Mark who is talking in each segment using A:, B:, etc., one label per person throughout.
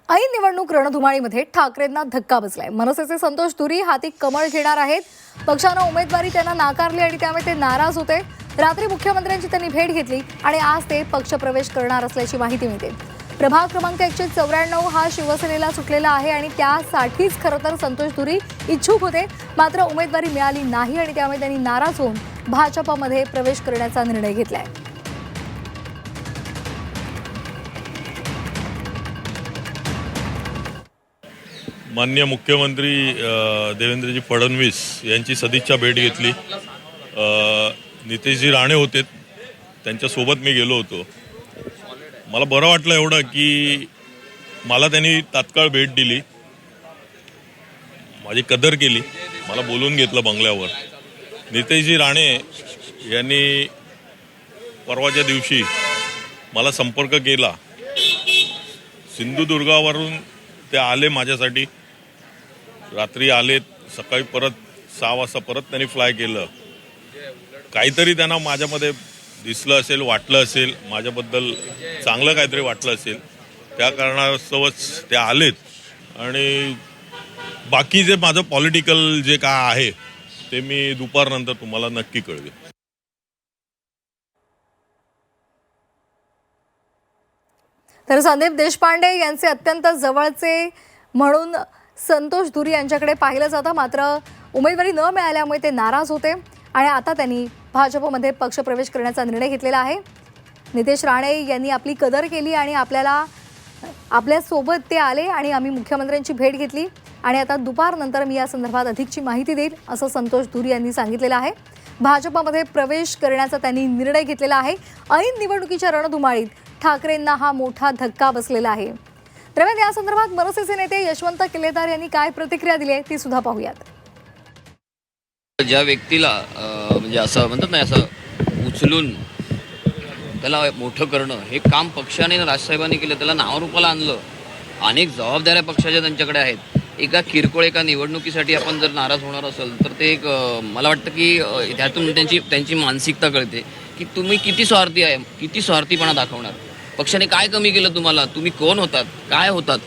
A: ऐन निवडणूक रणधुमाळीमध्ये ठाकरेंना धक्का बसलाय। मनसेचे संतोष धुरी हाती कमळ घेणार आहेत। पक्षानं उमेदवारी त्यांना नाकारली आणि त्यामुळे ते नाराज होते। रात्री मुख्यमंत्र्यांची त्यांनी भेट घेतली आणि आज ते पक्षप्रवेश करणार असल्याची माहिती मिळते। प्रभाग क्रमांक 194 हा शिवसेनेला सुटलेला आहे आणि त्यासाठीच खरं तर संतोष धुरी इच्छुक होते, मात्र उमेदवारी मिळाली नाही आणि त्यामुळे त्यांनी नाराज होऊन भाजपमध्ये प्रवेश करण्याचा निर्णय घेतलाय।
B: माननीय मुख्यमंत्री देवेंद्रजी फडणवीस यांची सदिच्छा भेट घेतली। नितेशजी राणे होते, त्यांच्यासोबत मी गेलो होतो। मला बरं वाटलं एवढं की मला त्यांनी तात्काळ भेट दिली, माझी कदर केली, मला बोलून घेतलं बंगल्यावर। नितेशजी राणे यांनी परवाच्या दिवशी मला संपर्क केला। सिंधुदुर्गावरून ते आले माझ्यासाठी, रात्री आले, सकाळी परत 6 वाजता परत त्यांनी फ्लाय केलं। काहीतरी त्यांना माझ्यामध्ये दिसलं असेल, वाटलं असेल, माझ्याबद्दल चांगलं काहीतरी वाटलं असेल, त्या कारणास्तवच ते आलेत। आणि बाकी जे माझं पॉलिटिकल जे काय आहे ते मी दुपारनंतर तुम्हाला नक्की कळवेन।
A: तर संदीप देशपांडे यांचे अत्यंत जवळचे म्हणून संतोष धुरी यांच्याकडे पाहिलं जातं, मात्र उमेदवारी न मिळाल्यामुळे ते नाराज होते आणि आता त्यांनी भाजपमध्ये पक्षप्रवेश करण्याचा निर्णय घेतलेला आहे। नितेश राणे यांनी आपली कदर केली आणि आपल्यासोबत ते आले आणि आम्ही मुख्यमंत्र्यांची भेट घेतली आणि आता दुपारनंतर मी या संदर्भात अधिकची माहिती देईल, असं संतोष धुरी यांनी सांगितलेलं आहे। भाजपमध्ये प्रवेश करण्याचा त्यांनी निर्णय घेतलेला आहे। ऐन निवडणुकीच्या रणधुमाळीत ठाकरेंना हा मोठा धक्का बसलेला आहे। दरम्यान या संदर्भात मनसेचे नेते यशवंत किल्लेदार यांनी काय प्रतिक्रिया दिली आहे ती सुद्धा पाहूयात।
C: ज्या व्यक्तीला म्हणजे असं म्हणतात ना, असं उचलून त्याला मोठं करणं हे काम पक्षाने राजसाहेबांनी केलं, त्याला नावारूपाला आणलं। अनेक जबाबदाऱ्या पक्षाच्या त्यांच्याकडे आहेत। एका निवडणुकीसाठी आपण जर नाराज होणार असेल तर ते एक मला वाटतं की त्यातून त्यांची मानसिकता कळते की तुम्ही किती स्वार्थी आहे, किती स्वार्थीपणा दाखवणार। पक्षाने काय कमी केलं तुम्हाला, तुम्ही कोण होतात, काय होतात,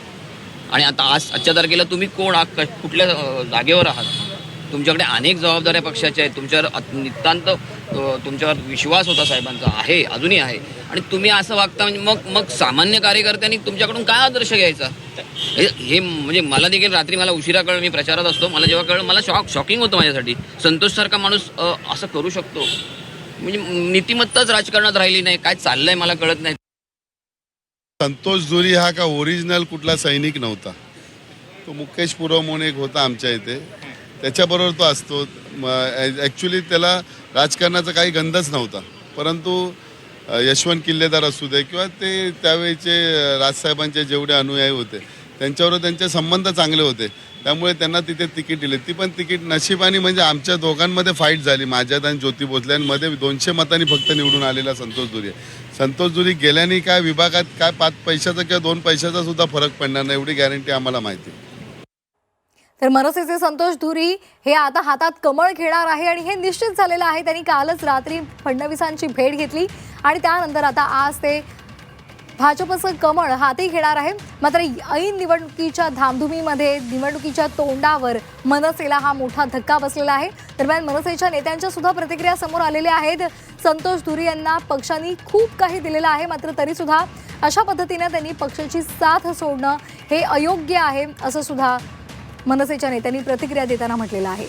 C: आणि आता आजच्या तारखेला तुम्ही कोण आहात, कुठल्या जागेवर आहात। तुमच्याकडे अनेक जबाबदाऱ्या पक्षाच्या आहेत, तुमच्यावर नितांत तुमच्यावर विश्वास होता साहेबांचा, आहे, अजूनही आहे, आणि तुम्ही असं वागता म्हणजे मग सामान्य कार्यकर्त्यांनी तुमच्याकडून काय आदर्श घ्यायचा। हे म्हणजे मला देखील रात्री मला उशिरा कळलं, मी प्रचारात असतो, मला जेव्हा कळलं मला शॉकिंग होतं माझ्यासाठी। संतोषसारखा माणूस असं करू शकतो म्हणजे नीतिमत्ताच राजकारणात राहिली नाही, काय चाललंय मला कळत नाही।
D: संतोष धुरी हा का ओरिजिनल कुठला सैनिक नव्हता, तो मुकेश पुरव म्हणून एक होता आमच्या इथे, त्याच्याबरोबर तो असतो। ॲक्च्युली त्याला राजकारणाचा काही गंधच नव्हता, परंतु यशवंत किल्लेदार असू दे किंवा ते त्यावेळेचे राजसाहेबांचे जेवढे अनुयायी होते त्यांच्याबरोबर त्यांचे संबंध चांगले होते, त्यामुळे त्यांना तिथे तिकीट दिले। ती पण तिकीट नशिबाने म्हणजे आमच्या दोघांमध्ये फाईट झाली, माझ्यात आणि ज्योती भोसलेंमध्ये 200 मतांनी फक्त निवडून आलेला संतोष धुरी। संतोष धुरी गेल्याने काय विभागात काय 5 पैशाचा किंवा 2 पैशाचा सुद्धा फरक पडणार नाही, एवढी गॅरंटी आम्हाला माहिती।
A: तर मनसेचे संतोष धुरी हे आता हातात कमळ घेणार आहे आणि हे निश्चित झालेलं आहे। त्यांनी कालच रात्री फडणवीसांची भेट घेतली आणि त्यानंतर आता आज ते भाजपचं कमळ हाती घेणार आहे। मात्र ऐन निवडणुकीच्या धामधुमीमध्ये निवडणुकीच्या तोंडावर मनसेला हा मोठा धक्का बसलेला आहे। दरम्यान मनसेच्या नेत्यांच्या सुद्धा प्रतिक्रिया समोर आलेल्या आहेत। संतोष धुरी यांना पक्षाने खूप काही दिलेलं आहे, मात्र तरी सुद्धा अशा पद्धतीने त्यांनी पक्षाची साथ सोडणं हे अयोग्य आहे, असं सुद्धा मनसेच्या नेत्यांनी प्रतिक्रिया देताना म्हटलेलं आहे।